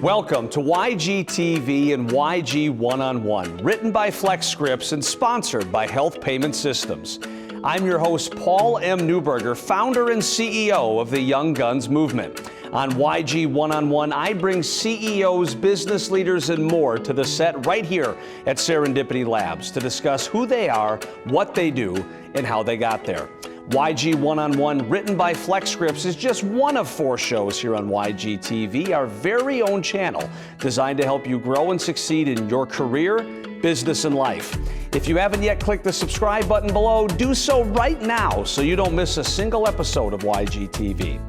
Welcome to YGTV and YG One-on-One, written by FlexScripts and sponsored by Health Payment Systems. I'm your host, Paul M. Newberger, founder and CEO of the Young Guns Movement. On YG One-on-One, I bring CEOs, business leaders, and more to the set right here at Serendipity Labs to discuss who they are, what they do, and how they got there. YG One-on-One, written by FlexScripts, is just one of 4 shows here on YGTV, our very own channel designed to help you grow and succeed in your career, business, and life. If you haven't yet clicked the subscribe button below, do so right now so you don't miss a single episode of YGTV.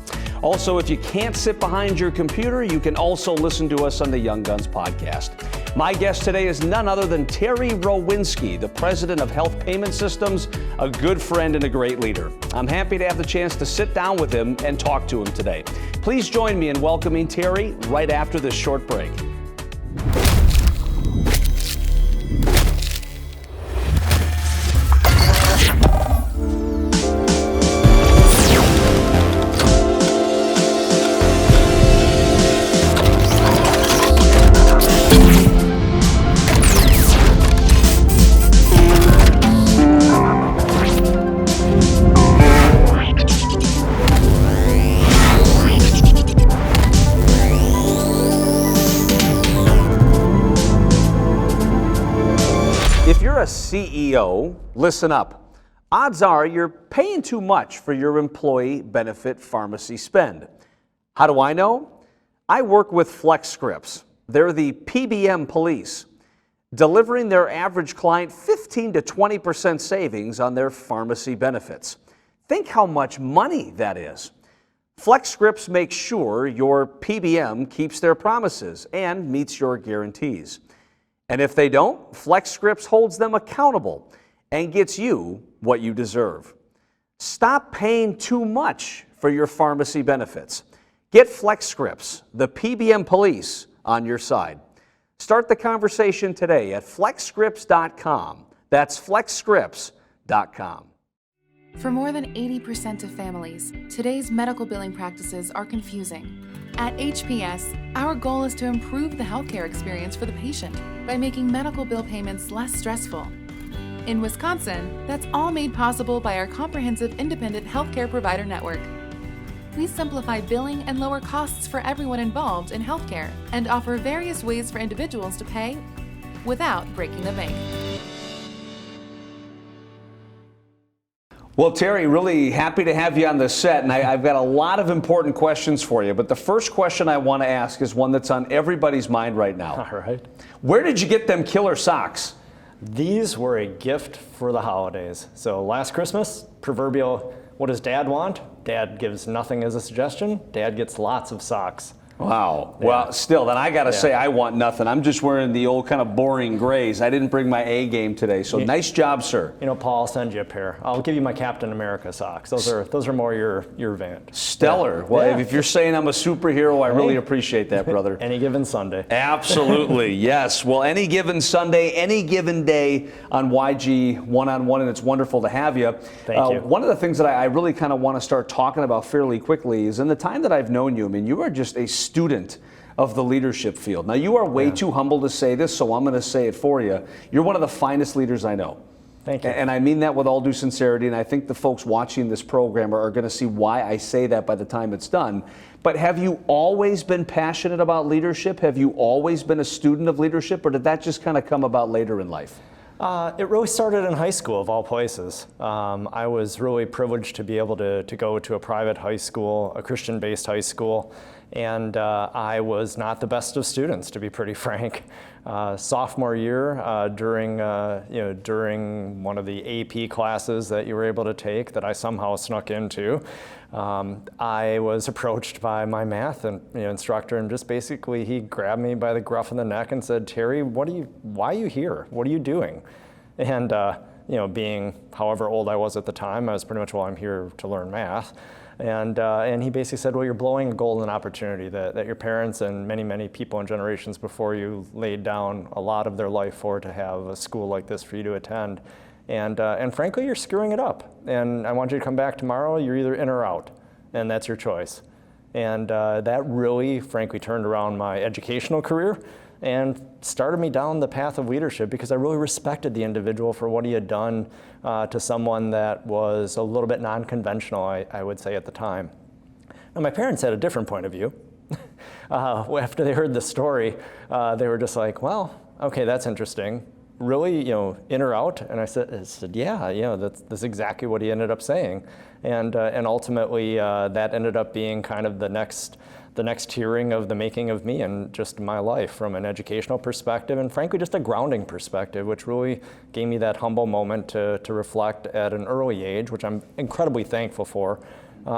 Also, if you can't sit behind your computer, you can also listen to us on the Young Guns podcast. My guest today is none other than Terry Rowinski, the president of Health Payment Systems, a good friend and a great leader. I'm happy to have the chance to sit down with him and talk to him today. Please join me in welcoming Terry right after this short break. If you're a CEO, listen up. Odds are you're paying too much for your employee benefit pharmacy spend. How do I know? I work with FlexScripts. They're the PBM police, delivering their average client 15 to 20% savings on their pharmacy benefits. Think how much money that is. FlexScripts makes sure your PBM keeps their promises and meets your guarantees. And if they don't, FlexScripts holds them accountable and gets you what you deserve. Stop paying too much for your pharmacy benefits. Get FlexScripts, the PBM police, on your side. Start the conversation today at flexscripts.com. That's flexscripts.com. For more than 80% of families, today's medical billing practices are confusing. At HPS, our goal is to improve the healthcare experience for the patient by making medical bill payments less stressful. In Wisconsin, that's all made possible by our comprehensive independent healthcare provider network. We simplify billing and lower costs for everyone involved in healthcare and offer various ways for individuals to pay without breaking the bank. Well, Terry, really happy to have you on the set, and I've got a lot of important questions for you. But the first question I want to ask is one that's on everybody's mind right now. All right. Where did you get them killer socks? These were a gift for the holidays. So last Christmas, proverbial, what does Dad want? Dad gives nothing as a suggestion. Dad gets lots of socks. Wow. Yeah. Well, still, then I got to say I want nothing. I'm just wearing the old kind of boring grays. I didn't bring my A game today, so nice job, sir. You know, Paul, I'll send you a pair. I'll give you my Captain America socks. Those are more your vein. Stellar. Yeah. Well, Yeah. if you're saying I'm a superhero, I really appreciate that, brother. Any given Sunday. Absolutely, yes. Well, any given Sunday, any given day on YG One-on-One, and it's wonderful to have you. Thank you. One of the things that I really kind of want to start talking about fairly quickly is in the time that I've known you, I mean, you are just a student of the leadership field. Now, you are way too humble to say this, so I'm going to say it for you. You're one of the finest leaders I know. Thank you. And I mean that with all due sincerity, and I think the folks watching this program are going to see why I say that by the time it's done. But have you always been passionate about leadership? Have you always been a student of leadership, or did that just kind of come about later in life? It really started in high school, of all places. I was really privileged to be able to go to a private high school, a Christian-based high school, and I was not the best of students, to be pretty frank. Sophomore year, during one of the AP classes that you were able to take that I somehow snuck into, I was approached by my math instructor, and just basically he grabbed me by the gruff of the neck and said, "Terry, why are you here? What are you doing?" And being however old I was at the time, I was pretty much, well, I'm here to learn math. And he basically said, well, you're blowing a golden opportunity that your parents and many, many people and generations before you laid down a lot of their life for, to have a school like this for you to attend. And frankly, you're screwing it up. And I want you to come back tomorrow. You're either in or out, and that's your choice. And that really, frankly, turned around my educational career and started me down the path of leadership, because I really respected the individual for what he had done to someone that was a little bit non-conventional, I would say, at the time. Now, my parents had a different point of view. After they heard the story, they were just like, well, okay, that's interesting. Really, in or out? And I said, yeah, that's exactly what he ended up saying. And ultimately, that ended up being kind of the next tiering of the making of me and just my life from an educational perspective, and frankly, just a grounding perspective, which really gave me that humble moment to reflect at an early age, which I'm incredibly thankful for.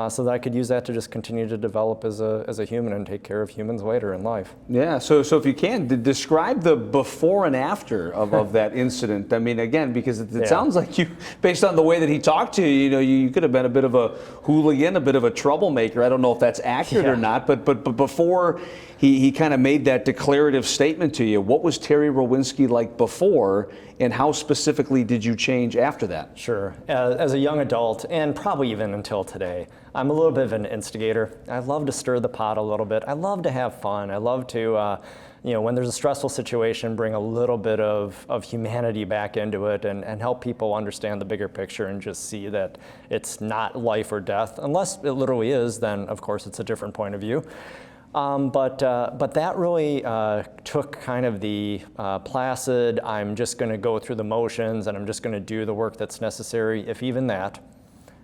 So that I could use that to just continue to develop as a human and take care of humans later in life. Yeah, so if you can, describe the before and after of that incident. I mean, again, because it sounds like you, based on the way that he talked to you, you could have been a bit of a hooligan, a bit of a troublemaker. I don't know if that's accurate or not, but before he kind of made that declarative statement to you, what was Terry Rowinski like before, and how specifically did you change after that? Sure. As a young adult, and probably even until today, I'm a little bit of an instigator. I love to stir the pot a little bit. I love to have fun. I love to, when there's a stressful situation, bring a little bit of humanity back into it and help people understand the bigger picture and just see that it's not life or death. Unless it literally is, then of course it's a different point of view. But that really took kind of the placid, I'm just going to go through the motions and I'm just going to do the work that's necessary, if even that,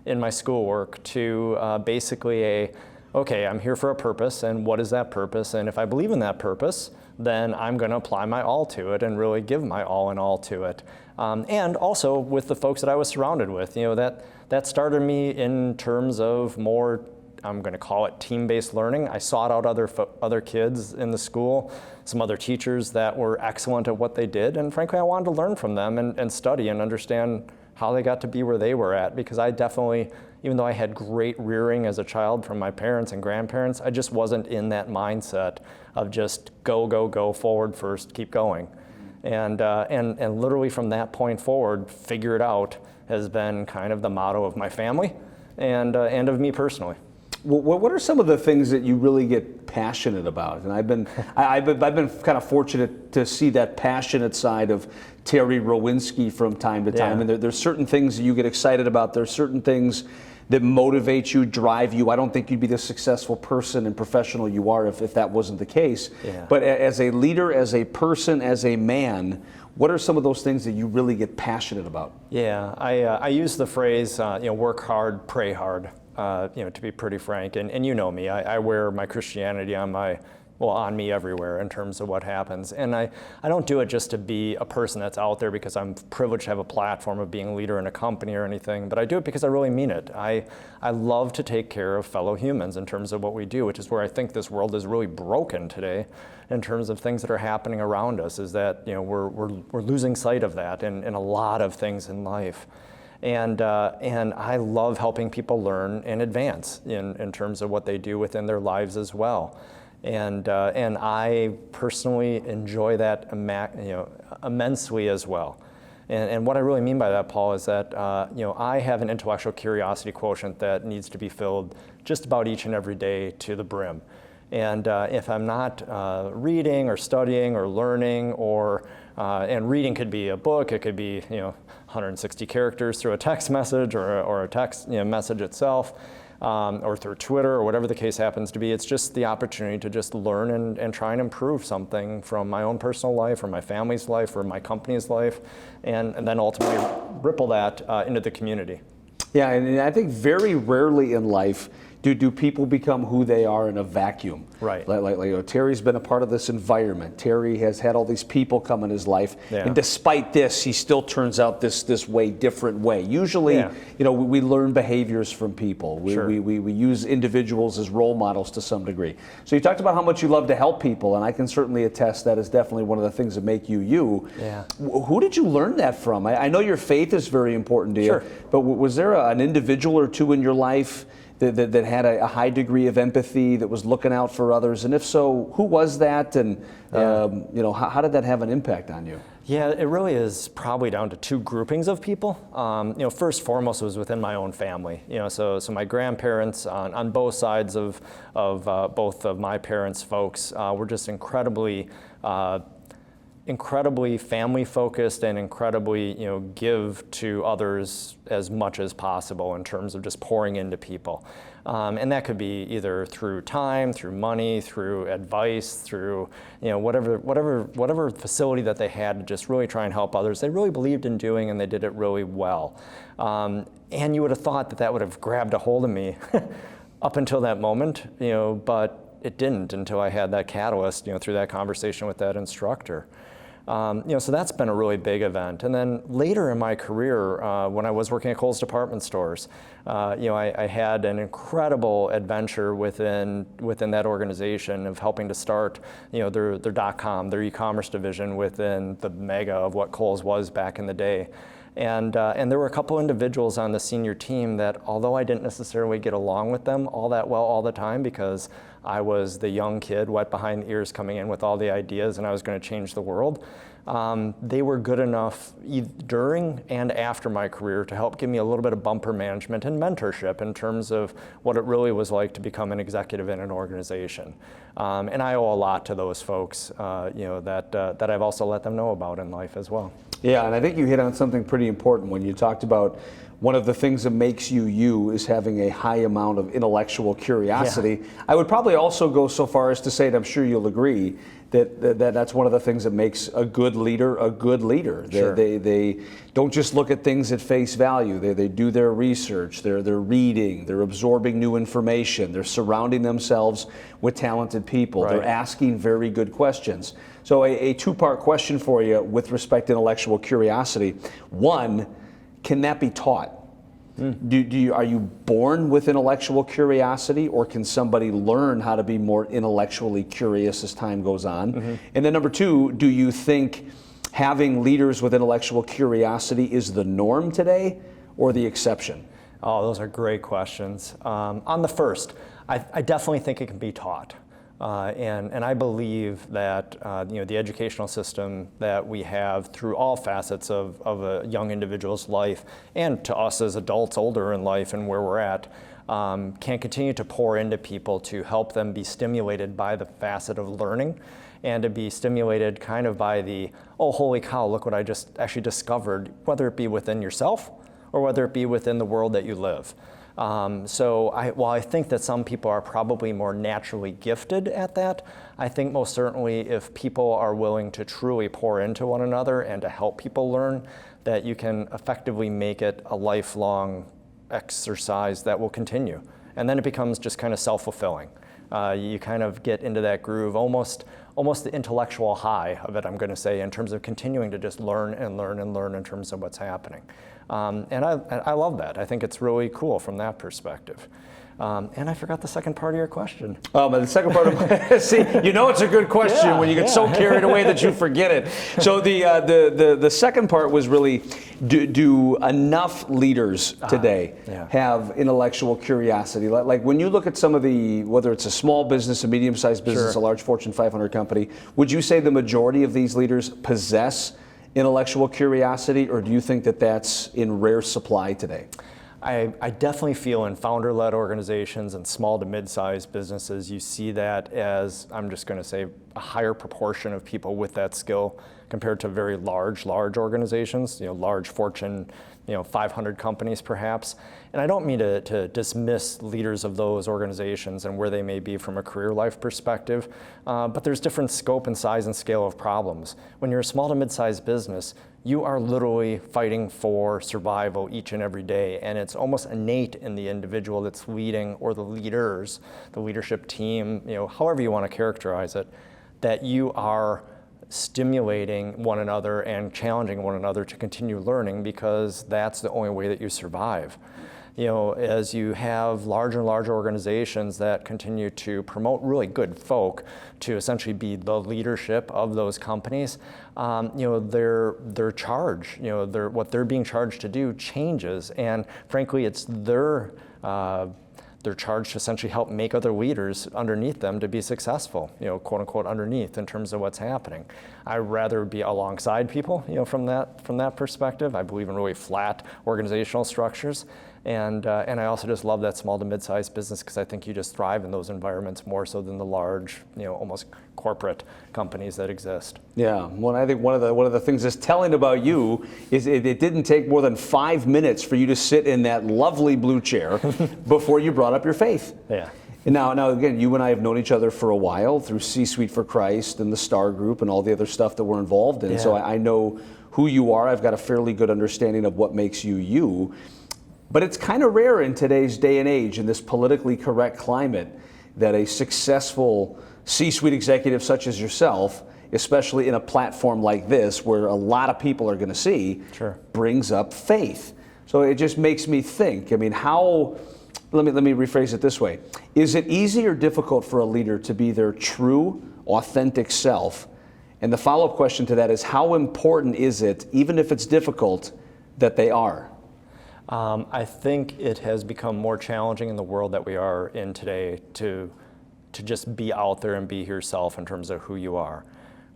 in my schoolwork, to basically okay, I'm here for a purpose, and what is that purpose? And if I believe in that purpose, then I'm going to apply my all to it and really give my all and all to it. And also with the folks that I was surrounded with, that started me in terms of more, I'm going to call it team-based learning. I sought out other kids in the school, some other teachers that were excellent at what they did, and frankly, I wanted to learn from them and study and understand how they got to be where they were at, because I definitely, even though I had great rearing as a child from my parents and grandparents, I just wasn't in that mindset of just go forward first, keep going. And literally from that point forward, figure it out has been kind of the motto of my family and of me personally. What are some of the things that you really get passionate about? And I've been kind of fortunate to see that passionate side of Terry Rowinski from time to time. And there's certain things that you get excited about. There's certain things that motivate you, drive you. I don't think you'd be the successful person and professional you are if that wasn't the case. Yeah. But as a leader, as a person, as a man, what are some of those things that you really get passionate about? Yeah, I use the phrase, work hard, pray hard. To be pretty frank, and you know me, I wear my Christianity on me everywhere in terms of what happens. And I don't do it just to be a person that's out there because I'm privileged to have a platform of being a leader in a company or anything, but I do it because I really mean it. I love to take care of fellow humans in terms of what we do, which is where I think this world is really broken today in terms of things that are happening around us, is that we're losing sight of that in a lot of things in life. And I love helping people learn and advance in terms of what they do within their lives as well. And I personally enjoy that immensely as well. And what I really mean by that, Paul, is that I have an intellectual curiosity quotient that needs to be filled just about each and every day to the brim. And if I'm not reading or studying or learning, and reading could be a book, it could be 160 characters through a text message or a text message itself, or through Twitter or whatever the case happens to be. It's just the opportunity to just learn and try and improve something from my own personal life or my family's life or my company's life, and then ultimately ripple that into the community. Yeah, and I think very rarely in life do people become who they are in a vacuum. Right. Like Terry's been a part of this environment. Terry has had all these people come in his life, and despite this, he still turns out this different way. Usually, we learn behaviors from people. We use individuals as role models to some degree. So you talked about how much you love to help people, and I can certainly attest that is definitely one of the things that make you you. Yeah. Who did you learn that from? I know your faith is very important to you, but was there an individual or two in your life that had a high degree of empathy, that was looking out for others? And if so, who was that, and how did that have an impact on you? Yeah, it really is probably down to two groupings of people. First and foremost, it was within my own family. So my grandparents on both sides of both of my parents' folks were just incredibly family focused and incredibly, give to others as much as possible in terms of just pouring into people. And that could be either through time, through money, through advice, through, whatever facility that they had to just really try and help others. They really believed in doing, and they did it really well. And you would have thought that would have grabbed a hold of me up until that moment, but it didn't until I had that catalyst, through that conversation with that instructor. So that's been a really big event. And then later in my career, when I was working at Kohl's department stores, I had an incredible adventure within that organization of helping to start, their .com, their e-commerce division within the mega of what Kohl's was back in the day. And there were a couple individuals on the senior team that, although I didn't necessarily get along with them all that well all the time, because I was the young kid, wet behind the ears, coming in with all the ideas, and I was going to change the world. They were good enough during and after my career to help give me a little bit of bumper management and mentorship in terms of what it really was like to become an executive in an organization. And I owe a lot to those folks, that I've also let them know about in life as well. Yeah, and I think you hit on something pretty important when you talked about one of the things that makes you is having a high amount of intellectual curiosity. Yeah. I would probably also go so far as to say, and I'm sure you'll agree, that's one of the things that makes a good leader a good leader. Sure. They don't just look at things at face value. They do their research, they're reading, they're absorbing new information, they're surrounding themselves with talented people, right. They're asking very good questions. So a two-part question for you with respect to intellectual curiosity. One, can that be taught? Are you born with intellectual curiosity, or can somebody learn how to be more intellectually curious as time goes on? Mm-hmm. And then number two, do you think having leaders with intellectual curiosity is the norm today or the exception? Oh, those are great questions. On the first, I definitely think it can be taught. And I believe that the educational system that we have through all facets of a young individual's life, and to us as adults older in life and where we're at, can continue to pour into people to help them be stimulated by the facet of learning, and to be stimulated kind of by the, oh, holy cow, look what I just actually discovered, whether it be within yourself or whether it be within the world that you live. While I think that some people are probably more naturally gifted at that, I think most certainly if people are willing to truly pour into one another and to help people learn, that you can effectively make it a lifelong exercise that will continue. And then it becomes just kind of self-fulfilling. You kind of get into that groove, almost the intellectual high of it, I'm going to say, in terms of continuing to just learn and learn and learn in terms of what's happening. And I love that. I think it's really cool from that perspective. And I forgot the second part of your question. But the second part of see, it's a good question when you get so carried away that you forget it. So the second part was really, do enough leaders today have intellectual curiosity? Like when you look at some of whether it's a small business, a medium-sized business, Sure. a large Fortune 500 company, would you say the majority of these leaders possess intellectual curiosity, or do you think that that's in rare supply today? I definitely feel in founder-led organizations and small to mid-sized businesses, you see that as, I'm just going to say, a higher proportion of people with that skill compared to very large organizations, large Fortune 500 companies perhaps. And I don't mean to dismiss leaders of those organizations and where they may be from a career life perspective, but there's different scope and size and scale of problems. When you're a small to mid-sized business, you are literally fighting for survival each and every day, and it's almost innate in the individual that's leading, or the leaders, the leadership team, however you want to characterize it, that you are stimulating one another and challenging one another to continue learning, because that's the only way that you survive. As you have larger and larger organizations that continue to promote really good folk to essentially be the leadership of those companies, their charge, what they're being charged to do changes, and frankly, it's their they're charged to essentially help make other leaders underneath them to be successful, quote unquote underneath in terms of what's happening. I'd rather be alongside people, from that perspective. I believe in really flat organizational structures. And I also just love that small to mid-sized business because I think you just thrive in those environments more so than the large, almost corporate companies that exist. Yeah, well, I think one of the things that's telling about you is it didn't take more than 5 minutes for you to sit in that lovely blue chair before you brought up your faith. Yeah. Now again, you and I have known each other for a while through C-Suite for Christ and the Star Group and all the other stuff that we're involved in. Yeah. So I know who you are. I've got a fairly good understanding of what makes you you. But it's kind of rare in today's day and age, in this politically correct climate, that a successful C-suite executive such as yourself, especially in a platform like this where a lot of people are going to see, Sure. brings up faith. So it just makes me think, let me rephrase it this way. Is it easy or difficult for a leader to be their true, authentic self? And the follow-up question to that is, how important is it, even if it's difficult, that they are? I think it has become more challenging in the world that we are in today to just be out there and be yourself in terms of who you are.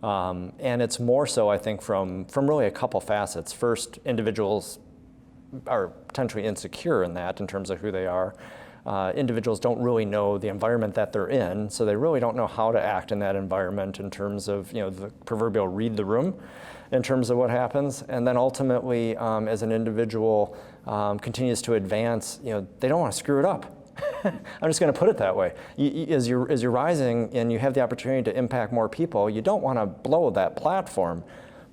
And it's more so, I think, from really a couple facets. First, individuals are potentially insecure in that in terms of who they are. Individuals don't really know the environment that they're in, so they really don't know how to act in that environment in terms of, the proverbial read the room in terms of what happens. And then ultimately, as an individual continues to advance, they don't want to screw it up. I'm just going to put it that way. As you're rising and you have the opportunity to impact more people, you don't want to blow that platform.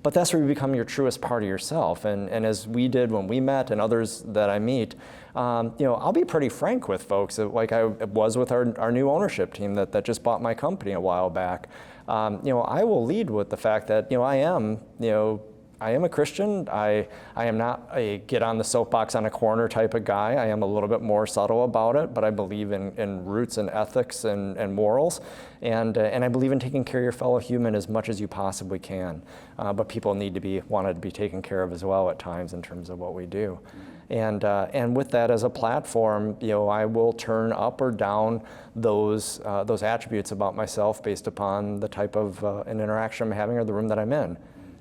But that's where you become your truest part of yourself. And as we did when we met and others that I meet, I'll be pretty frank with folks, like I was with our new ownership team that just bought my company a while back. I will lead with the fact that, I am a Christian. I am not a get on the soapbox on a corner type of guy. I am a little bit more subtle about it, but I believe in roots and ethics and morals. And I believe in taking care of your fellow human as much as you possibly can. But people need to wanted to be taken care of as well at times in terms of what we do. And with that as a platform, I will turn up or down those attributes about myself based upon the type of an interaction I'm having or the room that I'm in.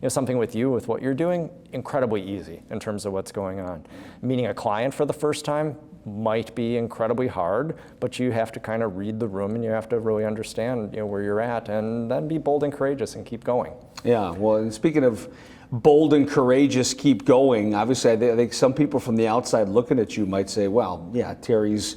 Something with you, with what you're doing, incredibly easy in terms of what's going on. Meeting a client for the first time might be incredibly hard, but you have to kind of read the room and you have to really understand where you're at and then be bold and courageous and keep going. Yeah, well, and speaking of bold and courageous, keep going, obviously I think some people from the outside looking at you might say, well, yeah, Terry's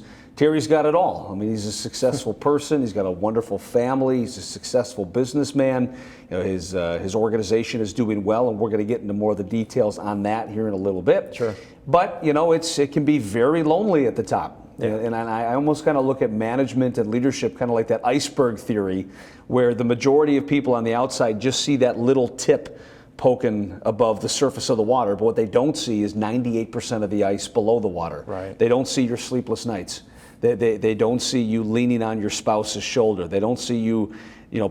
got it all. I mean, he's a successful person. He's got a wonderful family. He's a successful businessman. His organization is doing well, and we're going to get into more of the details on that here in a little bit. Sure. But it can be very lonely at the top. Yeah. And I almost kind of look at management and leadership kind of like that iceberg theory, where the majority of people on the outside just see that little tip poking above the surface of the water, but what they don't see is 98% of the ice below the water. Right. They don't see your sleepless nights. They don't see you leaning on your spouse's shoulder. They don't see you,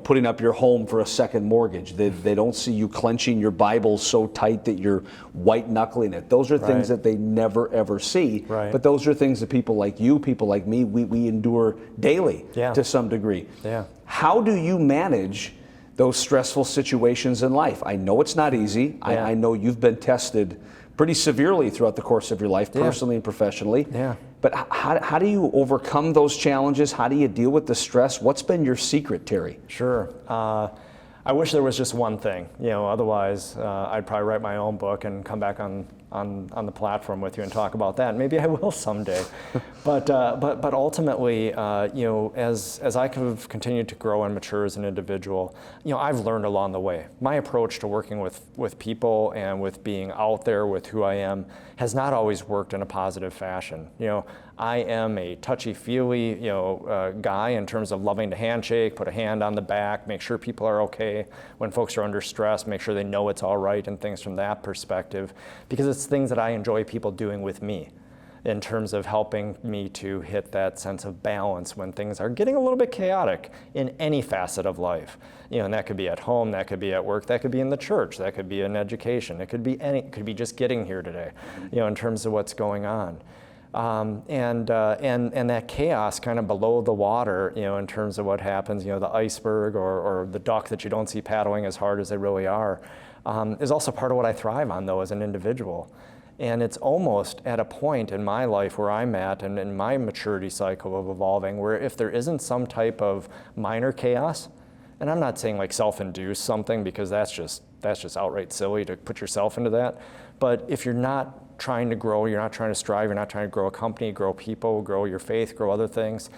putting up your home for a second mortgage. They don't see you clenching your Bible so tight that you're white knuckling it. Those are things that they never ever see. Right. But those are things that people like you, people like me, we endure daily to some degree. Yeah. How do you manage those stressful situations in life? I know it's not easy. Yeah. I know you've been tested pretty severely throughout the course of your life, personally and professionally. Yeah. But how do you overcome those challenges? How do you deal with the stress? What's been your secret, Terry? Sure. I wish there was just one thing. Otherwise I'd probably write my own book and come back on the platform with you and talk about that. Maybe I will someday. But ultimately, as I have continued to grow and mature as an individual, I've learned along the way. My approach to working with people and with being out there with who I am has not always worked in a positive fashion. I am a touchy-feely, guy in terms of loving to handshake, put a hand on the back, make sure people are okay when folks are under stress, make sure they know it's all right and things from that perspective, because it's things that I enjoy people doing with me in terms of helping me to hit that sense of balance when things are getting a little bit chaotic in any facet of life. And that could be at home, that could be at work, that could be in the church, that could be in education, it could be just getting here today, in terms of what's going on. And that chaos kind of below the water, in terms of what happens, the iceberg or the duck that you don't see paddling as hard as they really are, is also part of what I thrive on, though, as an individual. And it's almost at a point in my life where I'm at and in my maturity cycle of evolving, where if there isn't some type of minor chaos, and I'm not saying like self-induce something, because that's just outright silly to put yourself into that, but if you're not trying to grow, you're not trying to strive, you're not trying to grow a company, grow people, grow your faith, grow other things,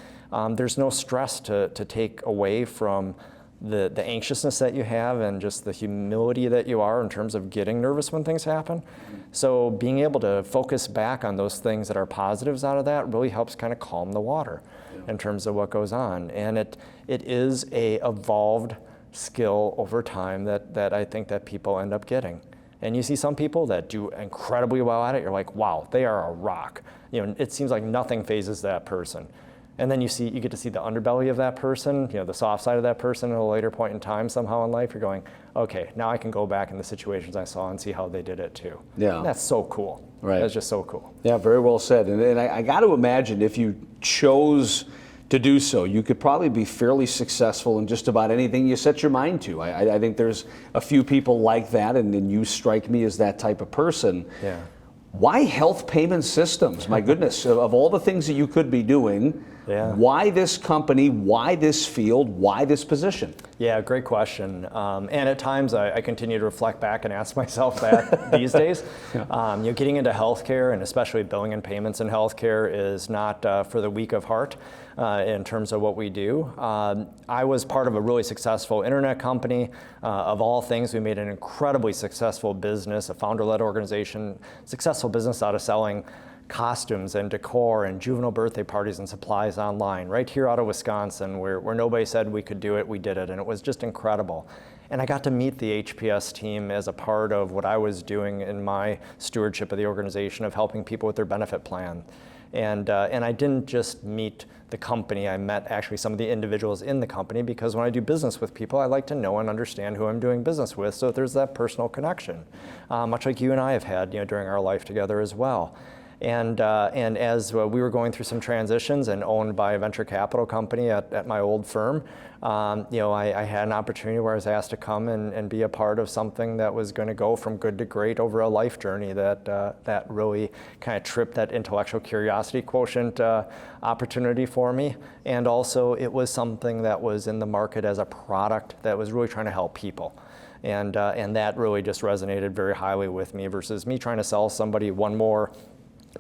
there's no stress to take away from the anxiousness that you have and just the humility that you are in terms of getting nervous when things happen. So being able to focus back on those things that are positives out of that really helps kind of calm the water in terms of what goes on. And it is a evolved skill over time that I think that people end up getting. And you see some people that do incredibly well at it, you're like, wow, they are a rock. It seems like nothing phases that person. And then you get to see the underbelly of that person, the soft side of that person at a later point in time somehow in life. You're going, okay, now I can go back in the situations I saw and see how they did it too. Yeah. And that's so cool. Right. That's just so cool. Yeah, very well said. And I got to imagine if you chose to do so, you could probably be fairly successful in just about anything you set your mind to. I think there's a few people like that, and you strike me as that type of person. Yeah. Why health payment systems? My goodness, of all the things that you could be doing, yeah. Why this company, why this field, why this position? Yeah, great question. And at times I continue to reflect back and ask myself that these days. Getting into healthcare, and especially billing and payments in healthcare, is not for the weak of heart in terms of what we do. I was part of a really successful internet company. Of all things, we made an incredibly successful business, a founder-led organization, successful business out of selling costumes and decor and juvenile birthday parties and supplies online, right here out of Wisconsin, where nobody said we could do it, we did it, and it was just incredible. And I got to meet the HPS team as a part of what I was doing in my stewardship of the organization of helping people with their benefit plan. And I didn't just meet the company, I met actually some of the individuals in the company, because when I do business with people, I like to know and understand who I'm doing business with, so there's that personal connection, much like you and I have had during our life together as well. And as we were going through some transitions and owned by a venture capital company at my old firm, I had an opportunity where I was asked to come and be a part of something that was going to go from good to great over a life journey that really kind of tripped that intellectual curiosity quotient opportunity for me. And also it was something that was in the market as a product that was really trying to help people. And that really just resonated very highly with me versus me trying to sell somebody one more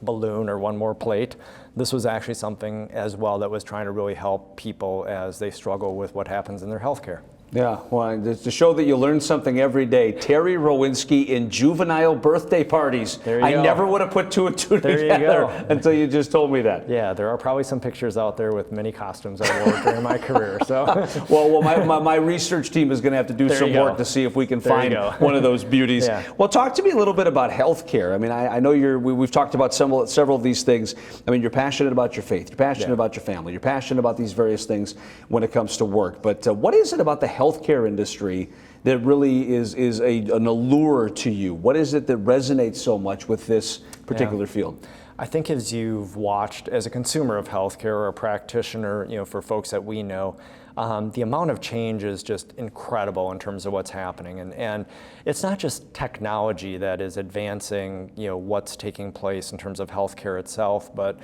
balloon or one more plate. This was actually something as well that was trying to really help people as they struggle with what happens in their healthcare. Yeah, well, to show that you learn something every day, Terry Rowinski in juvenile birthday parties. There you I go. never would have put two and two together until you just told me that. Yeah, there are probably some pictures out there with many costumes I wore during my career. So, well, my research team is going to have to do some work to see if we can find one of those beauties. Yeah. Well, talk to me a little bit about healthcare. I mean, I know we've talked about several of these things. I mean, you're passionate about your faith, you're passionate about your family, you're passionate about these various things when it comes to work. But what is it about the healthcare industry that really is an allure to you? What is it that resonates so much with this particular field? I think as you've watched as a consumer of healthcare or a practitioner, for folks that we know, the amount of change is just incredible in terms of what's happening. And it's not just technology that is advancing, what's taking place in terms of healthcare itself, but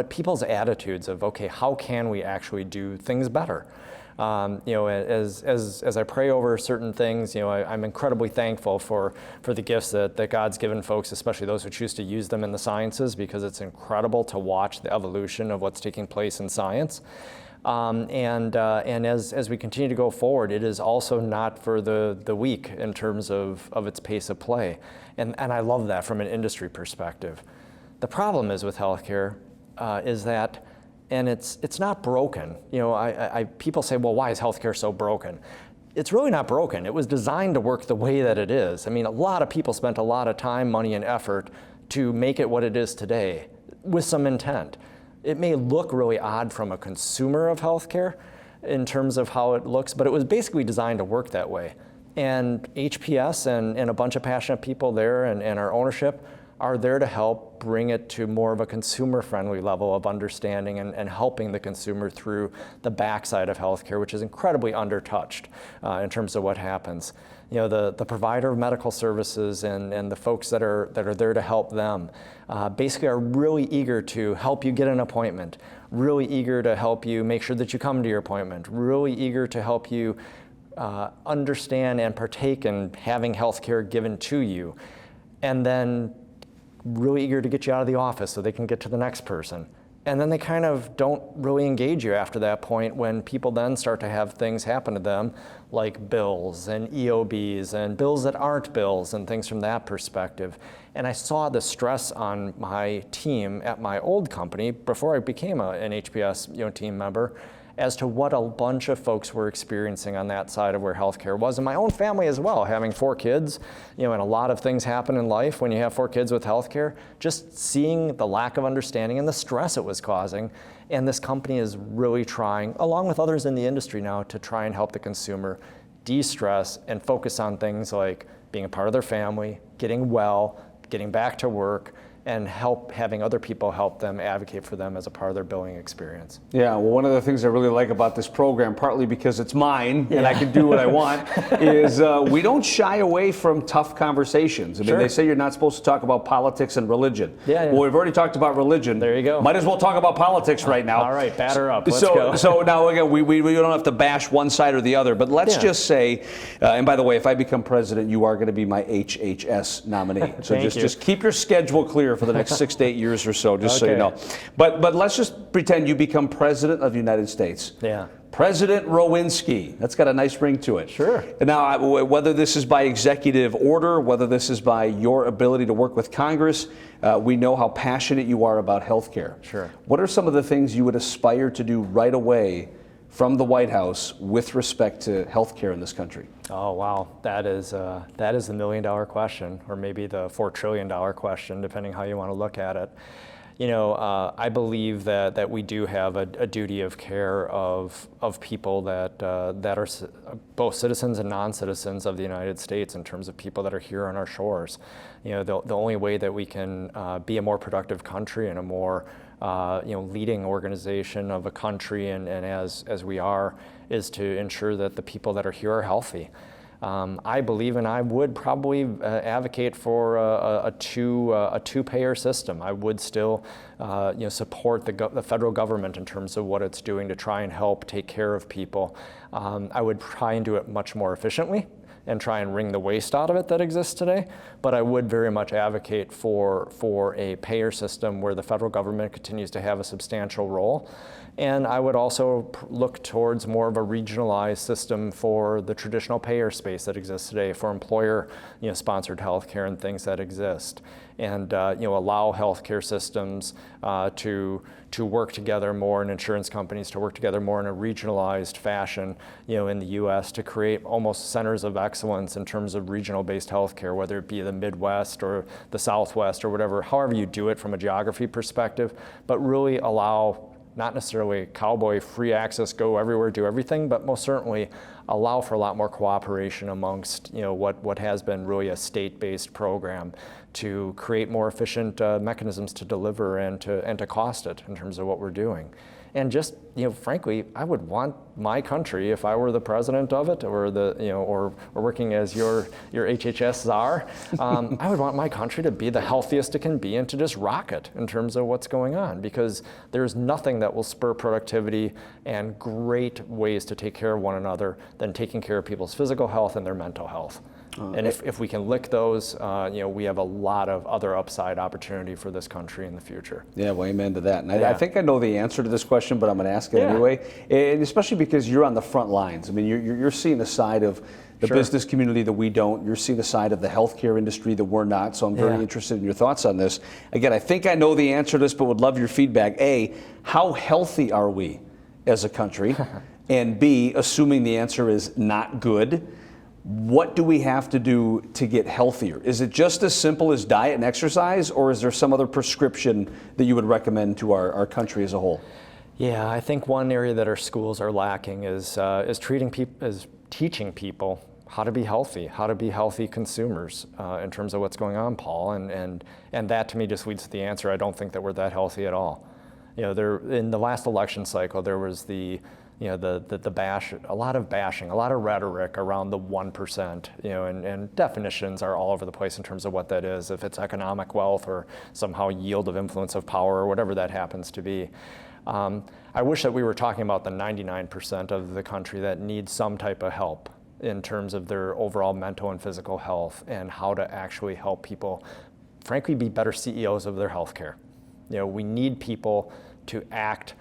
people's attitudes of, okay, how can we actually do things better? As I pray over certain things, I'm incredibly thankful for the gifts that God's given folks, especially those who choose to use them in the sciences, because it's incredible to watch the evolution of what's taking place in science. And as we continue to go forward, it is also not for the weak in terms of its pace of play. And I love that from an industry perspective. The problem is with healthcare is that, and it's not broken. People say, well, why is healthcare so broken? It's really not broken. It was designed to work the way that it is. I mean, a lot of people spent a lot of time, money, and effort to make it what it is today with some intent. It may look really odd from a consumer of healthcare in terms of how it looks, but it was basically designed to work that way. And HPS and a bunch of passionate people there and our ownership are there to help bring it to more of a consumer-friendly level of understanding and helping the consumer through the backside of healthcare, which is incredibly undertouched in terms of what happens. You know, the provider of medical services and the folks that are there to help them basically are really eager to help you get an appointment, really eager to help you make sure that you come to your appointment, really eager to help you understand and partake in having health care given to you, and then really eager to get you out of the office so they can get to the next person. And then they kind of don't really engage you after that point when people then start to have things happen to them like bills and EOBs and bills that aren't bills and things from that perspective. And I saw the stress on my team at my old company before I became an HPS team member as to what a bunch of folks were experiencing on that side of where healthcare was, and my own family as well, having 4 kids, and a lot of things happen in life when you have 4 kids with healthcare, just seeing the lack of understanding and the stress it was causing. And this company is really trying, along with others in the industry now, to try and help the consumer de-stress and focus on things like being a part of their family, getting well, getting back to work, and having other people help them, advocate for them as a part of their billing experience. Yeah, well, one of the things I really like about this program, partly because it's mine and I can do what I want, is we don't shy away from tough conversations. I mean, they say you're not supposed to talk about politics and religion. Well, we've already talked about religion. There you go. Might as well talk about politics right now. All right, batter up. Let's go. So now, again, we don't have to bash one side or the other, but let's just say, and by the way, if I become president, you are going to be my HHS nominee. So just keep your schedule clear for the next 6 to 8 years or so, just so you know. But let's just pretend you become president of the United States. Yeah. President Rowinski. That's got a nice ring to it. Sure. Now, whether this is by executive order, whether this is by your ability to work with Congress, we know how passionate you are about health care. Sure. What are some of the things you would aspire to do right away from the White House with respect to health care in this country? Oh, wow. That is the $1 million question, or maybe the $4 trillion question, depending how you want to look at it. I believe that we do have a duty of care of people that are both citizens and non-citizens of the United States in terms of people that are here on our shores. The only way that we can be a more productive country and a more leading organization of a country, and as we are, is to ensure that the people that are here are healthy. I believe, and I would probably advocate for a two-payer system. I would still, support the federal government in terms of what it's doing to try and help take care of people. I would try and do it much more efficiently and try and wring the waste out of it that exists today. But I would very much advocate for a payer system where the federal government continues to have a substantial role. And I would also look towards more of a regionalized system for the traditional payer space that exists today, for employer sponsored healthcare and things that exist. And allow healthcare systems to work together more, and insurance companies to work together more in a regionalized fashion in the U.S. to create almost centers of excellence in terms of regional-based healthcare, whether it be the Midwest or the Southwest or whatever, however you do it from a geography perspective, but really allow not necessarily cowboy free access, go everywhere, do everything, but most certainly allow for a lot more cooperation amongst what has been really a state-based program to create more efficient mechanisms to deliver and to cost it in terms of what we're doing. And just, frankly, I would want my country, if I were the president of it, or or working as your HHS czar, I would want my country to be the healthiest it can be and to just rock it in terms of what's going on, because there's nothing that will spur productivity and great ways to take care of one another than taking care of people's physical health and their mental health. And if we can lick those, we have a lot of other upside opportunity for this country in the future. Yeah, well, amen to that. And I think I know the answer to this question, but I'm going to ask it anyway. And especially because you're on the front lines. I mean, you're seeing the side of the business community that we don't. You're seeing the side of the healthcare industry that we're not. So I'm very interested in your thoughts on this. Again, I think I know the answer to this, but would love your feedback. A, how healthy are we as a country? And B, assuming the answer is not good, what do we have to do to get healthier? Is it just as simple as diet and exercise, or is there some other prescription that you would recommend to our country as a whole? Yeah, I think one area that our schools are lacking is teaching people how to be healthy consumers in terms of what's going on, Paul. And that to me just leads to the answer. I don't think that we're that healthy at all. In the last election cycle, there was the bash, a lot of bashing, a lot of rhetoric around the 1%, and definitions are all over the place in terms of what that is, if it's economic wealth or somehow yield of influence of power or whatever that happens to be. I wish that we were talking about the 99% of the country that needs some type of help in terms of their overall mental and physical health and how to actually help people, frankly, be better CEOs of their healthcare. We need people to act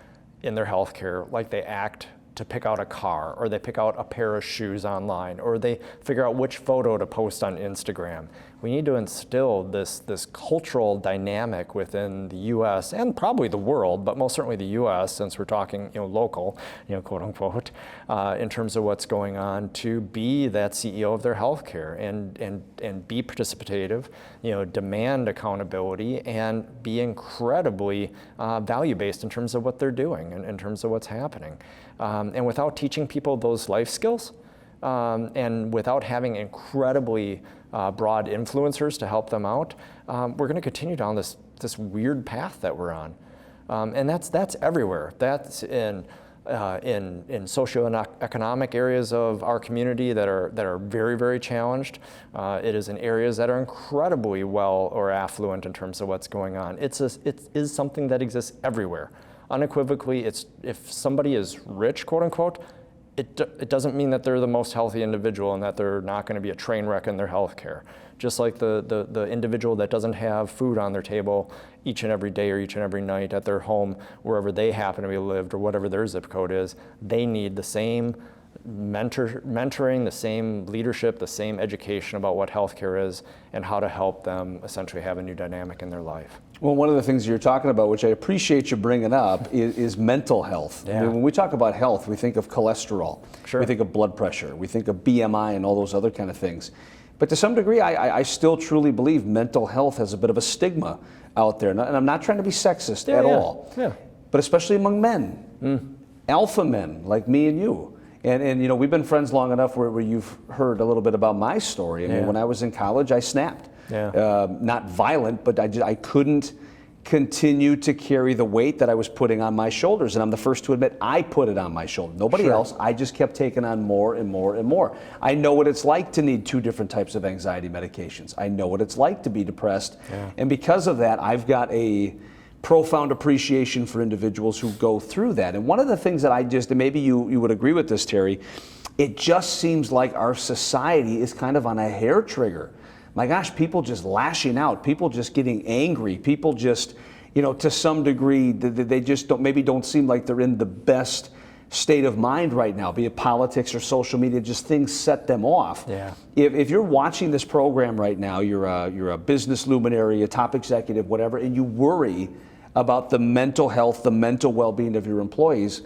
in their healthcare like they act to pick out a car, or they pick out a pair of shoes online, or they figure out which photo to post on Instagram. We need to instill this cultural dynamic within the U.S. and probably the world, but most certainly the U.S. since we're talking local, quote unquote, in terms of what's going on, to be that CEO of their healthcare and be participative, demand accountability, and be incredibly value-based in terms of what they're doing and in terms of what's happening. And without teaching people those life skills, and without having incredibly broad influencers to help them out, we're going to continue down this weird path that we're on, and that's everywhere. That's in socioeconomic areas of our community that are very, very challenged. It is in areas that are incredibly well or affluent in terms of what's going on. It is something that exists everywhere. Unequivocally, if somebody is rich, quote unquote, it doesn't mean that they're the most healthy individual and that they're not going to be a train wreck in their health care. Just like the individual that doesn't have food on their table each and every day or each and every night at their home, wherever they happen to be lived or whatever their zip code is, they need the same mentoring, the same leadership, the same education about what healthcare is and how to help them essentially have a new dynamic in their life. Well, one of the things you're talking about, which I appreciate you bringing up, is mental health. Yeah. I mean, when we talk about health, we think of cholesterol, Sure. We think of blood pressure, we think of BMI and all those other kind of things. But to some degree, I still truly believe mental health has a bit of a stigma out there. And I'm not trying to be sexist at all, but especially among men, alpha men like me and you. And we've been friends long enough where you've heard a little bit about my story. I mean, when I was in college, I snapped. Not violent, but I couldn't continue to carry the weight that I was putting on my shoulders. And I'm the first to admit I put it on my shoulder. Nobody else. I just kept taking on more and more and more. I know what it's like to need 2 different types of anxiety medications. I know what it's like to be depressed. And because of that, I've got a profound appreciation for individuals who go through that. And one of the things that and maybe you would agree with this, Terry, it just seems like our society is kind of on a hair trigger. My gosh, people just lashing out, people just getting angry, people just, to some degree, they just don't seem like they're in the best state of mind right now, be it politics or social media, just things set them off. If you're watching this program right now, you're a business luminary, a top executive, whatever, and you worry about the mental health, the mental well-being of your employees,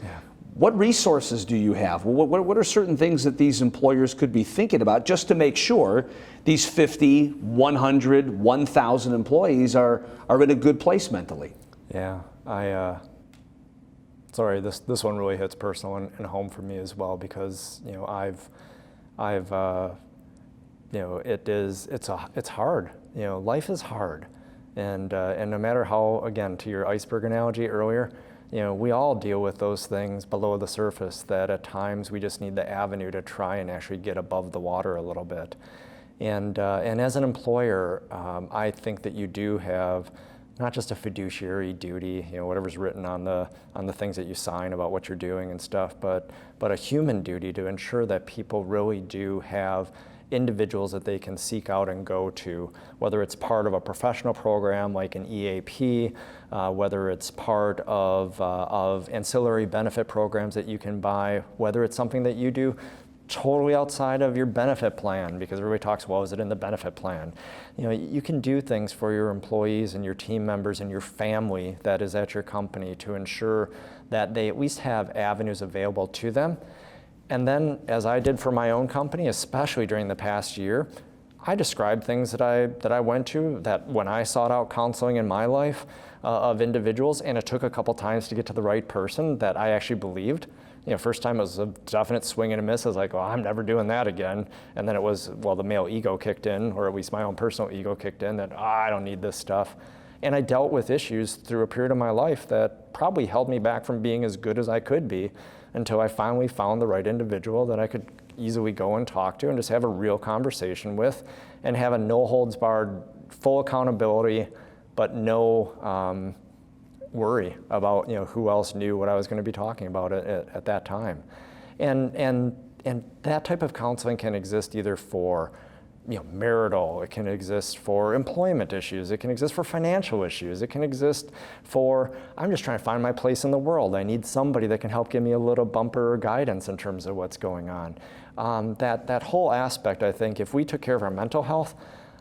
what resources do you have? What are certain things that these employers could be thinking about just to make sure these 50, 100, 1,000 employees are in a good place mentally? Sorry, this one really hits personal and home for me as well, because it's hard. Life is hard, and no matter how, again, to your iceberg analogy earlier, we all deal with those things below the surface that at times we just need the avenue to try and actually get above the water a little bit. And as an employer, I think that you do have not just a fiduciary duty, whatever's written on the things that you sign about what you're doing and stuff, but a human duty to ensure that people really do have individuals that they can seek out and go to, whether it's part of a professional program like an EAP, whether it's part of ancillary benefit programs that you can buy, whether it's something that you do totally outside of your benefit plan, because everybody talks, well, is it in the benefit plan? You can do things for your employees and your team members and your family that is at your company to ensure that they at least have avenues available to them. And then, as I did for my own company, especially during the past year, I described things that I went to, that when I sought out counseling in my life of individuals, and it took a couple times to get to the right person that I actually believed First time it was a definite swing and a miss. I was like, well, I'm never doing that again. And then it was, well, the male ego kicked in, or at least my own personal ego kicked in, that I don't need this stuff. And I dealt with issues through a period of my life that probably held me back from being as good as I could be, until I finally found the right individual that I could easily go and talk to and just have a real conversation with, and have a no holds barred, full accountability, but no worry about who else knew what I was going to be talking about at that time. And that type of counseling can exist either for marital, it can exist for employment issues, it can exist for financial issues, it can exist for, I'm just trying to find my place in the world. I need somebody that can help give me a little bumper guidance in terms of what's going on. That whole aspect, I think, if we took care of our mental health,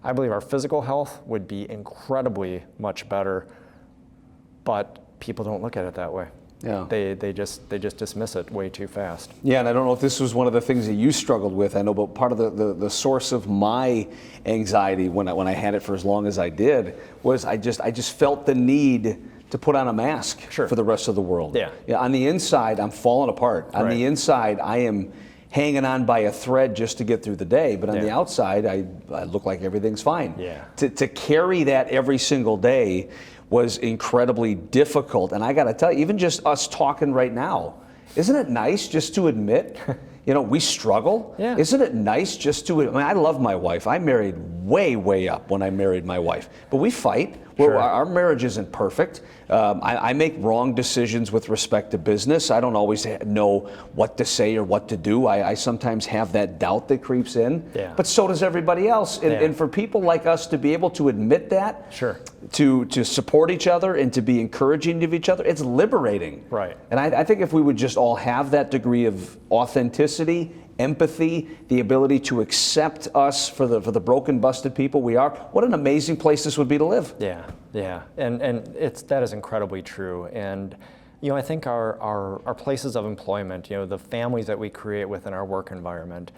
I believe our physical health would be incredibly much better, but people don't look at it that way. Yeah. They just dismiss it way too fast. Yeah, and I don't know if this was one of the things that you struggled with. I know, but part of the source of my anxiety when I had it for as long as I did was I just felt the need to put on a mask for the rest of the world. Yeah. On the inside, I'm falling apart. On the inside, I am hanging on by a thread just to get through the day. But on the outside, I look like everything's fine. Yeah. To carry that every single day was incredibly difficult. And I got to tell you, even just us talking right now, isn't it nice just to admit, we struggle? Yeah. Isn't it nice just to, I love my wife. I married way up when I married my wife. But we fight. Sure. Our marriage isn't perfect. I make wrong decisions with respect to business. I don't always know what to say or what to do. I sometimes have that doubt that creeps in. Yeah. But so does everybody else. And for people like us to be able to admit that, sure, to support each other and to be encouraging of each other, it's liberating. Right. And I think if we would just all have that degree of authenticity, empathy, the ability to accept us for the broken, busted people we are, what an amazing place this would be to live. Yeah, and that is incredibly true. And I think our places of employment, the families that we create within our work environment,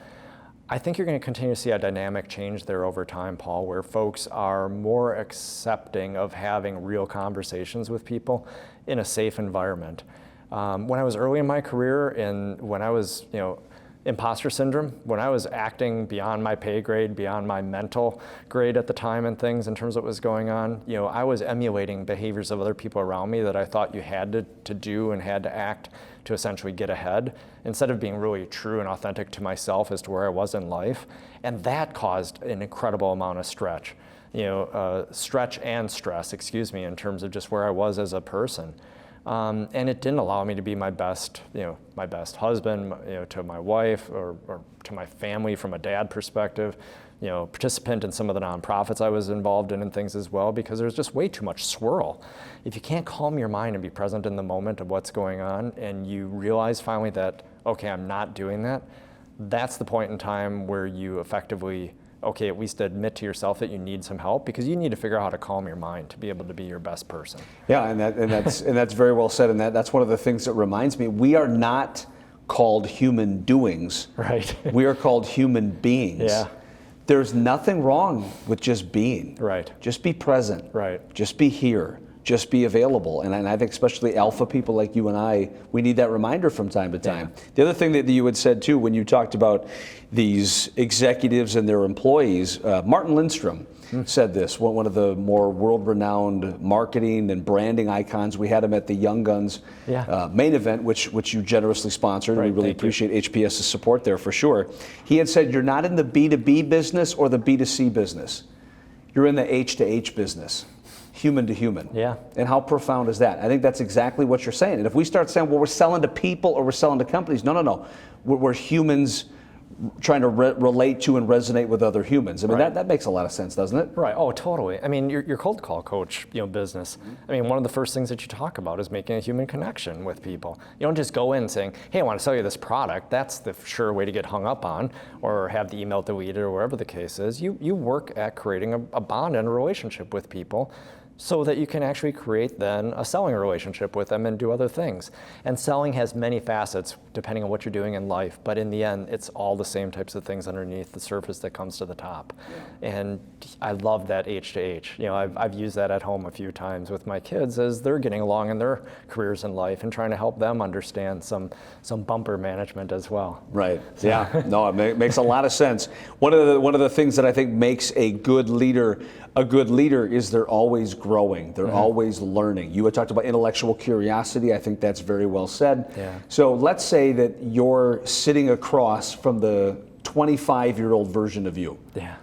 I think you're going to continue to see a dynamic change there over time, Paul, where folks are more accepting of having real conversations with people in a safe environment. When I was early in my career, and when I was, imposter syndrome, when I was acting beyond my pay grade, beyond my mental grade at the time and things in terms of what was going on, I was emulating behaviors of other people around me that I thought you had to do and had to act to essentially get ahead, instead of being really true and authentic to myself as to where I was in life. And that caused an incredible amount of stretch and stress, in terms of just where I was as a person. And it didn't allow me to be my best husband, to my wife or to my family from a dad perspective, participant in some of the nonprofits I was involved in and things as well, because there's just way too much swirl. If you can't calm your mind and be present in the moment of what's going on, and you realize finally that, okay, I'm not doing that, that's the point in time where you effectively, at least admit to yourself that you need some help, because you need to figure out how to calm your mind to be able to be your best person. Yeah, and that's very well said. And that's one of the things that reminds me, we are not called human doings. Right. We are called human beings. Yeah. There's nothing wrong with just being. Right. Just be present. Right. Just be here. Just be available. And I think especially alpha people like you and I, we need that reminder from time to time. Yeah. The other thing that you had said too, when you talked about these executives and their employees, Martin Lindstrom said this, one of the more world-renowned marketing and branding icons. We had him at the Young Guns main event, which you generously sponsored. Right, we really appreciate HPS's support there for sure. He had said, you're not in the B2B business or the B2C business. You're in the H to H business. Human to human. Yeah. And how profound is that? I think that's exactly what you're saying. And if we start saying, well, we're selling to people or we're selling to companies, no. We're humans trying to relate to and resonate with other humans. I mean, that makes a lot of sense, doesn't it? Right. Oh, totally. I mean, your cold call coach, business. I mean, one of the first things that you talk about is making a human connection with people. You don't just go in saying, hey, I want to sell you this product. That's the sure way to get hung up on, or have the email deleted, or whatever the case is. You work at creating a bond and a relationship with people so that you can actually create then a selling relationship with them and do other things. And selling has many facets depending on what you're doing in life, but in the end, it's all the same types of things underneath the surface that comes to the top. Yeah. And I love that H to H. You know, I've used that at home a few times with my kids as they're getting along in their careers in life and trying to help them understand some bumper management as well. Right. Yeah. No, it makes a lot of sense. One of the things that I think makes a good leader is they're always growing. They're always learning. You had talked about intellectual curiosity. I think that's very well said. Yeah. So let's say that you're sitting across from the 25-year-old version of you. Yeah.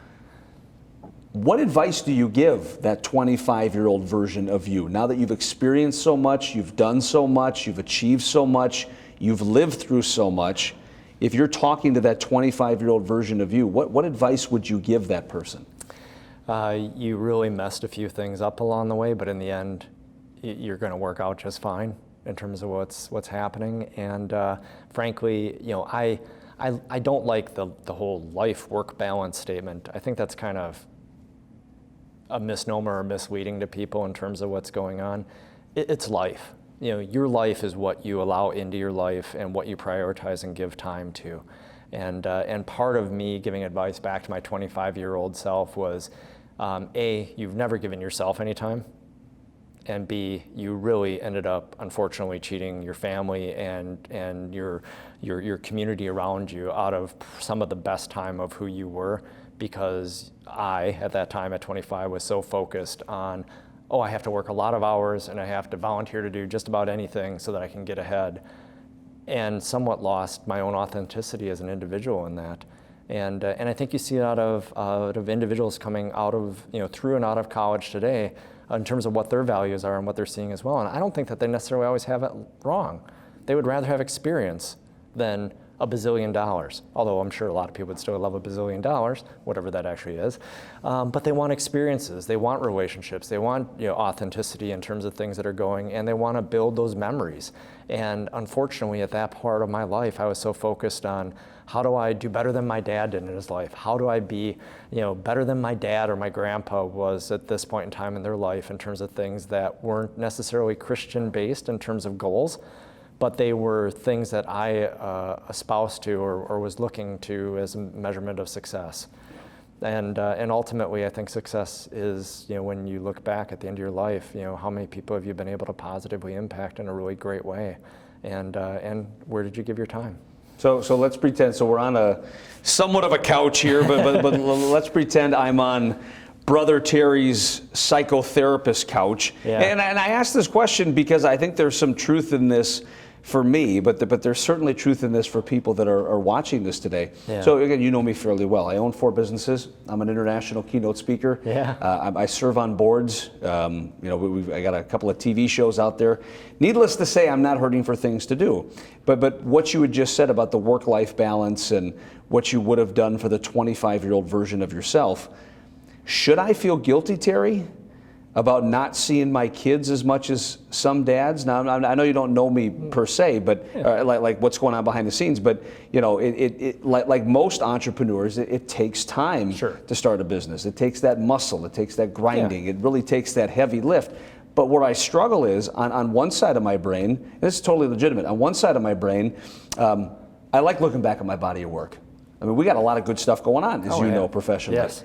What advice do you give that 25-year-old version of you? Now that you've experienced so much, you've done so much, you've achieved so much, you've lived through so much, if you're talking to that 25-year-old version of you, what advice would you give that person? You really messed a few things up along the way, but in the end, you're going to work out just fine in terms of what's happening. And frankly, you know, I don't like the whole life-work balance statement. I think that's kind of a misnomer or misleading to people in terms of what's going on. It's life. You know, your life is what you allow into your life and what you prioritize and give time to. And part of me giving advice back to my 25-year-old self was, A, you've never given yourself any time, and B, you really ended up, unfortunately, cheating your family and your community around you out of some of the best time of who you were, because I, at that time at 25, was so focused on, oh, I have to work a lot of hours and I have to volunteer to do just about anything so that I can get ahead, and somewhat lost my own authenticity as an individual in that. And I think you see it out of individuals coming out of, you know, through and out of college today in terms of what their values are and what they're seeing as well. And I don't think that they necessarily always have it wrong. They would rather have experience than a bazillion dollars, although I'm sure a lot of people would still love a bazillion dollars, whatever that actually is. But they want experiences, they want relationships, they want, you know, authenticity in terms of things that are going, and they want to build those memories. And unfortunately, at that part of my life, I was so focused on, how do I do better than my dad did in his life? How do I be, you know, better than my dad or my grandpa was at this point in time in their life in terms of things that weren't necessarily Christian-based in terms of goals, but they were things that I espoused to or was looking to as a measurement of success. And ultimately, I think success is, you know, when you look back at the end of your life, you know, how many people have you been able to positively impact in a really great way, and where did you give your time? So let's pretend. So we're on a somewhat of a couch here, but let's pretend I'm on Brother Terry's psychotherapist couch. Yeah. And I ask this question because I think there's some truth in this for me, but there's certainly truth in this for people that are watching this today. Yeah. So again, you know me fairly well. I own 4 businesses. I'm an international keynote speaker. Yeah. I serve on boards. You know, I got a couple of TV shows out there. Needless to say, I'm not hurting for things to do. But what you had just said about the work-life balance and what you would have done for the 25-year-old version of yourself, should I feel guilty, Terry, about not seeing my kids as much as some dads? Now, I know you don't know me per se, but like what's going on behind the scenes. But you know, like most entrepreneurs, it takes time to start a business. It takes that muscle. It takes that grinding. It really takes that heavy lift. But where I struggle is on one side of my brain, and this is totally legitimate. On one side of my brain, I like looking back at my body of work. I mean, we got a lot of good stuff going on, as you know, professionally. Yes.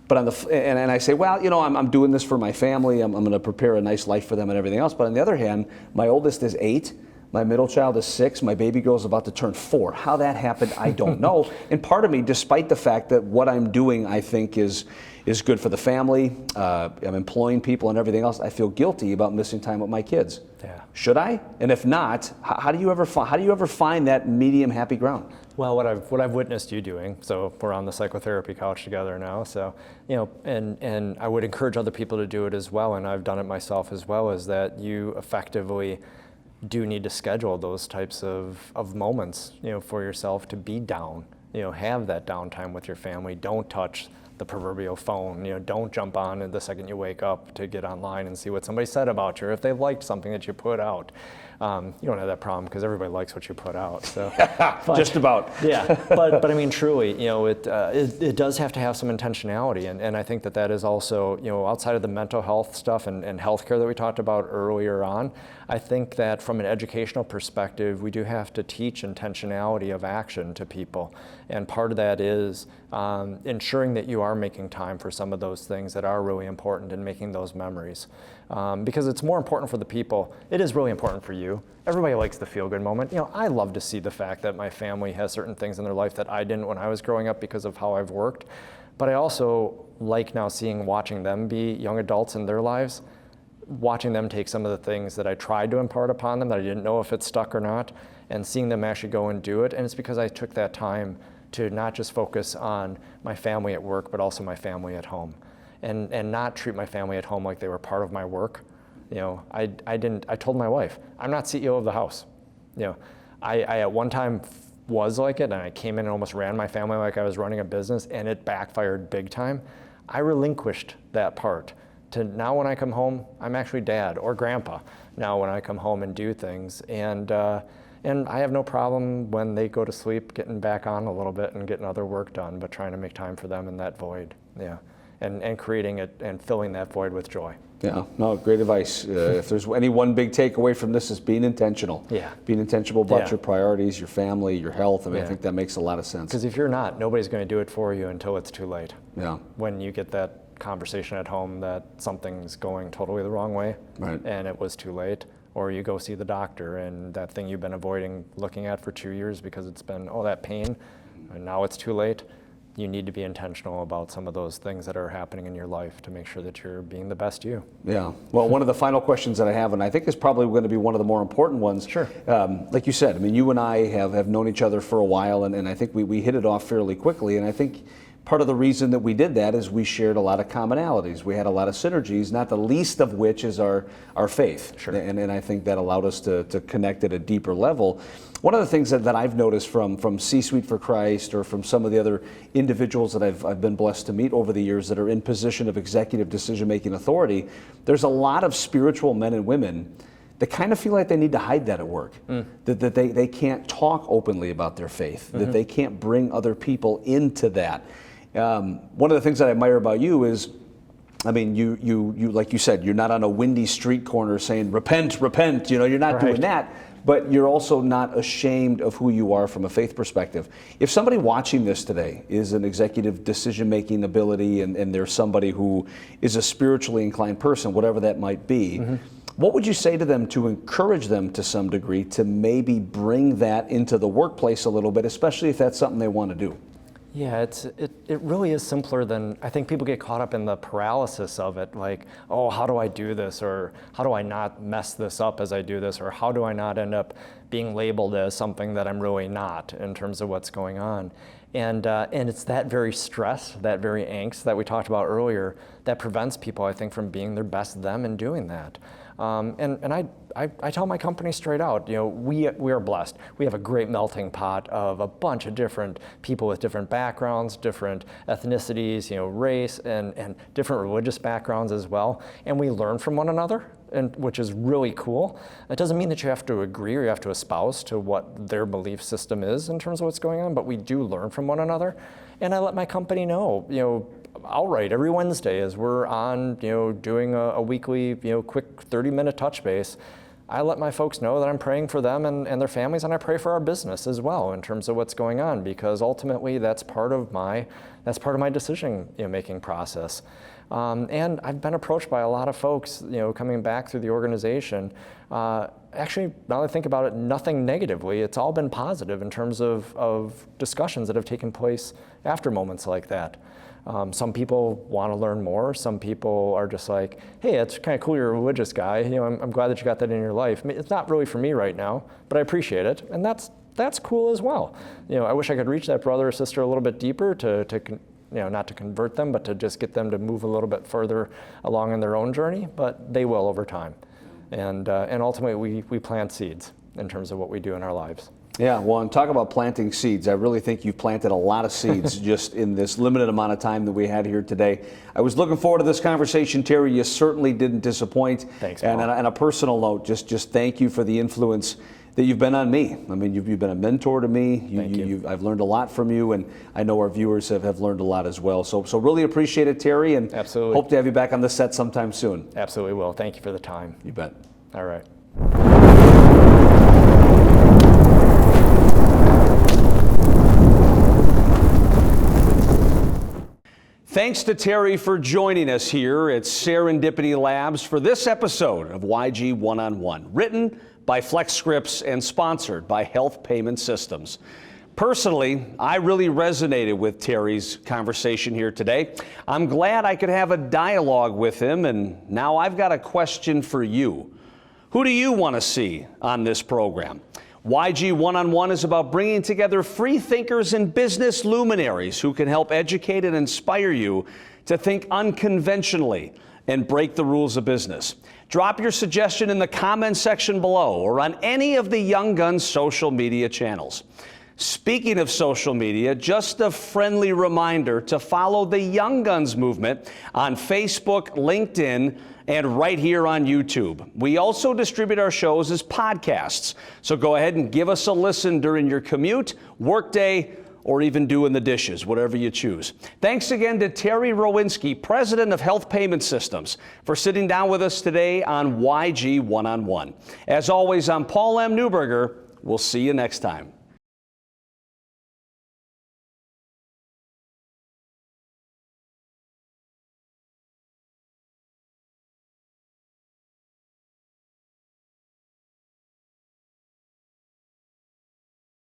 But on and I say, well, you know, I'm doing this for my family. I'm going to prepare a nice life for them and everything else. But on the other hand, my oldest is 8. My middle child is 6. My baby girl is about to turn 4. How that happened, I don't know. And part of me, despite the fact that what I'm doing, I think is good for the family, I'm employing people and everything else, I feel guilty about missing time with my kids. Yeah. Should I? And if not, how do you ever find that medium happy ground? Well, what I've witnessed you doing, so we're on the psychotherapy couch together now, so, you know, and I would encourage other people to do it as well, and I've done it myself as well, is that you effectively do need to schedule those types of moments, you know, for yourself to be down, you know, have that downtime with your family. Don't touch the proverbial phone. Don't jump on the second you wake up to get online and see what somebody said about you, or if they liked something that you put out. You don't have that problem because everybody likes what you put out. So, just about. Yeah, but I mean, truly, it does have to have some intentionality, and I think that is also, outside of the mental health stuff and healthcare that we talked about earlier on. I think that from an educational perspective, we do have to teach intentionality of action to people, and part of that is ensuring that you are making time for some of those things that are really important and making those memories. Because it's more important for the people. It is really important for you. Everybody likes the feel-good moment. I love to see the fact that my family has certain things in their life that I didn't when I was growing up because of how I've worked. But I also like now watching them be young adults in their lives, watching them take some of the things that I tried to impart upon them that I didn't know if it stuck or not, and seeing them actually go and do it. And it's because I took that time to not just focus on my family at work, but also my family at home. And not treat my family at home like they were part of my work. I told my wife, I'm not CEO of the house. I at one time was like it, and I came in and almost ran my family like I was running a business, and it backfired big time. I relinquished that part to now when I come home, I'm actually dad or grandpa now when I come home and do things. And I have no problem when they go to sleep getting back on a little bit and getting other work done, but trying to make time for them in that void. Yeah. And creating it and filling that void with joy. Yeah, no, great advice. If there's any one big takeaway from this, is being intentional. Yeah. Being intentional about your priorities, your family, your health. I mean, I think that makes a lot of sense. Because if you're not, nobody's going to do it for you until it's too late. Yeah. When you get that conversation at home that something's going totally the wrong way, right, and it was too late, or you go see the doctor and that thing you've been avoiding looking at for 2 years because it's been, that pain, and now it's too late. You need to be intentional about some of those things that are happening in your life to make sure that you're being the best you. Yeah. Well, one of the final questions that I have, and I think is probably going to be one of the more important ones. Sure. Like you said, I mean, you and I have known each other for a while, and I think we hit it off fairly quickly. And I think part of the reason that we did that is we shared a lot of commonalities. We had a lot of synergies, not the least of which is our faith. Sure. And I think that allowed us to connect at a deeper level. One of the things that I've noticed from C-Suite for Christ or from some of the other individuals that I've been blessed to meet over the years that are in position of executive decision-making authority, there's a lot of spiritual men and women that kind of feel like they need to hide that at work, that they can't talk openly about their faith, that they can't bring other people into that. One of the things that I admire about you is, I mean, you like you said, you're not on a windy street corner saying, repent, repent, you're not doing that. But you're also not ashamed of who you are from a faith perspective. If somebody watching this today is an executive decision-making ability and there's somebody who is a spiritually inclined person, whatever that might be, what would you say to them to encourage them to some degree to maybe bring that into the workplace a little bit, especially if that's something they want to do? Yeah, it really is simpler than, I think people get caught up in the paralysis of it, like, oh, how do I do this? Or how do I not mess this up as I do this? Or how do I not end up being labeled as something that I'm really not in terms of what's going on? And it's that very stress, that very angst that we talked about earlier that prevents people, I think, from being their best them and doing that. And I tell my company straight out, we are blessed. We have a great melting pot of a bunch of different people with different backgrounds, different ethnicities, race, and different religious backgrounds as well. And we learn from one another, which is really cool. It doesn't mean that you have to agree or you have to espouse to what their belief system is in terms of what's going on, but we do learn from one another. And I let my company know, outright every Wednesday as we're on, doing a weekly, quick 30-minute touch base, I let my folks know that I'm praying for them and their families, and I pray for our business as well in terms of what's going on, because ultimately that's part of my decision making process. And I've been approached by a lot of folks, coming back through the organization. Actually, now that I think about it, nothing negatively. It's all been positive in terms of discussions that have taken place after moments like that. Some people want to learn more. Some people are just like, hey, it's kind of cool you're a religious guy. I'm glad that you got that in your life. I mean, it's not really for me right now, but I appreciate it. And that's cool as well. I wish I could reach that brother or sister a little bit deeper to not to convert them, but to just get them to move a little bit further along in their own journey, but they will over time. And ultimately we plant seeds in terms of what we do in our lives. Yeah, well, and talk about planting seeds. I really think you've planted a lot of seeds just in this limited amount of time that we had here today. I was looking forward to this conversation, Terry. You certainly didn't disappoint. Thanks, Paul. And on a personal note, just thank you for the influence that you've been on me. I mean, you've been a mentor to me. Thank you. I've learned a lot from you, and I know our viewers have learned a lot as well. So really appreciate it, Terry, and Absolutely. hope to have you back on the set sometime soon. Absolutely will. Thank you for the time. You bet. All right. Thanks to Terry for joining us here at Serendipity Labs for this episode of YG One-on-One, written by FlexScripts and sponsored by Health Payment Systems. Personally, I really resonated with Terry's conversation here today. I'm glad I could have a dialogue with him, and now I've got a question for you. Who do you want to see on this program? YG One-on-One is about bringing together free thinkers and business luminaries who can help educate and inspire you to think unconventionally and break the rules of business. Drop your suggestion in the comments section below or on any of the Young Guns social media channels. Speaking of social media, just a friendly reminder to follow the Young Guns movement on Facebook, LinkedIn, and right here on YouTube. We also distribute our shows as podcasts, so go ahead and give us a listen during your commute, workday, or even doing the dishes, whatever you choose. Thanks again to Terry Rowinski, President of Health Payment Systems, for sitting down with us today on YG One-on-One. As always, I'm Paul M. Newberger. We'll see you next time.